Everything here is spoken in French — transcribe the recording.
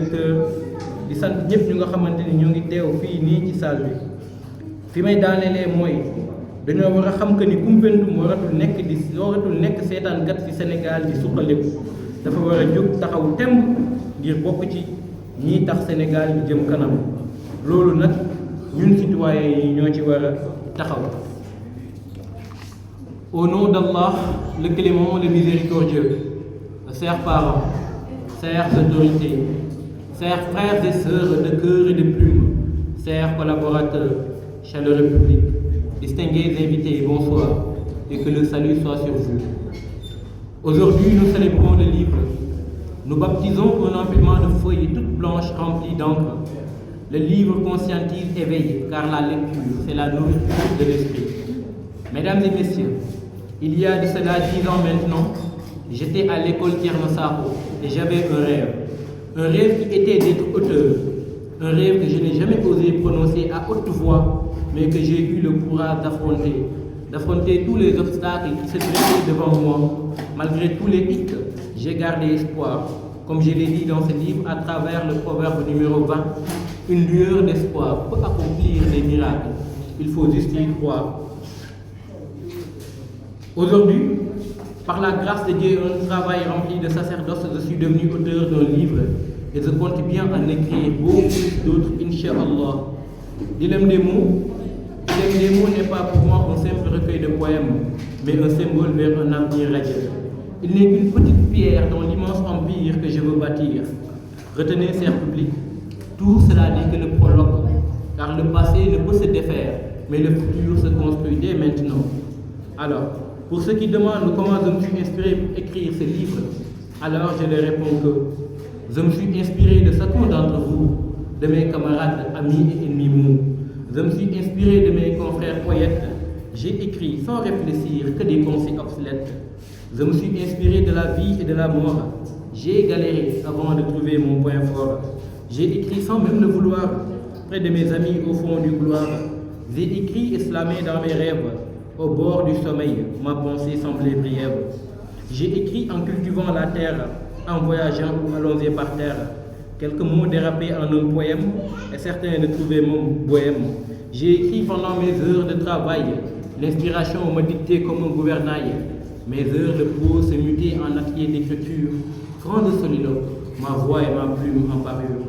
directeur di sant ñëpp ñu nga xamante ni ñoo ngi teew fii nii ci salle bi fi may daanelee mooy dañoo war a xam que ni Koumpentoum waratul nekk seetaankat ci Sénégal di suqaliku dafa war a jóg taxaw temb ngir bokk ci ñii tax Sénégal di jëm kanam loolu nag ñun citoyens yi ñoo ci war a taxaw. Au nom d'Allah, le clément, le miséricordieux, chers parents, chères autorités, chers frères et sœurs de cœur et de plume, chers collaborateurs, chaleureux public, distingués invités, bonsoir, et que le salut soit sur vous. Aujourd'hui, nous célébrons le livre. Nous baptisons un empilement de feuilles toutes blanches remplies d'encre. Le livre conscientise, éveille, car la lecture, c'est la nourriture de l'esprit. Mesdames et messieurs, il y a de cela 10 ans maintenant, j'étais à l'école Thierno Sakho et j'avais un rêve qui était d'être auteur, un rêve que je n'ai jamais osé prononcer à haute voix, mais que j'ai eu le courage d'affronter tous les obstacles qui se dressaient devant moi. Malgré tous les hiccups, j'ai gardé espoir. Comme je l'ai dit dans ce livre, à travers le proverbe numéro 20, une lueur d'espoir peut accomplir des miracles. Il faut juste y croire. Aujourd'hui, par la grâce de Dieu et un travail rempli de sacerdoce, je suis devenu auteur d'un livre et je compte bien en écrire beaucoup plus d'autres, Inch'Allah. Dilemme des mots n'est pas pour moi un simple recueil de poèmes, mais un symbole vers un avenir radieux. Il n'est qu'une petite pierre dans l'immense empire que je veux bâtir. Retenez, chers publics, tout cela n'est que le prologue, car le passé ne peut se défaire, mais le futur se construit dès maintenant. Alors, pour ceux qui demandent comment je me suis inspiré pour écrire ce livre, alors je leur réponds que je me suis inspiré de chacun d'entre vous, de mes camarades, amis et ennemis mous. Je me suis inspiré de mes confrères poètes. J'ai écrit sans réfléchir que des pensées obsolètes. Je me suis inspiré de la vie et de la mort. J'ai galéré avant de trouver mon point fort. J'ai écrit sans même le vouloir, près de mes amis au fond du couloir. J'ai écrit et slamé dans mes rêves. Au bord du sommeil, ma pensée semblait briève. J'ai écrit en cultivant la terre, en voyageant ou allongé par terre. Quelques mots dérapés en un poème, et certains ne trouvaient mon bohème. J'ai écrit pendant mes heures de travail. L'inspiration me dictait comme un gouvernail. Mes heures de pause se mutaient en atelier d'écriture. Grande soliloque, ma voix et ma plume en parure.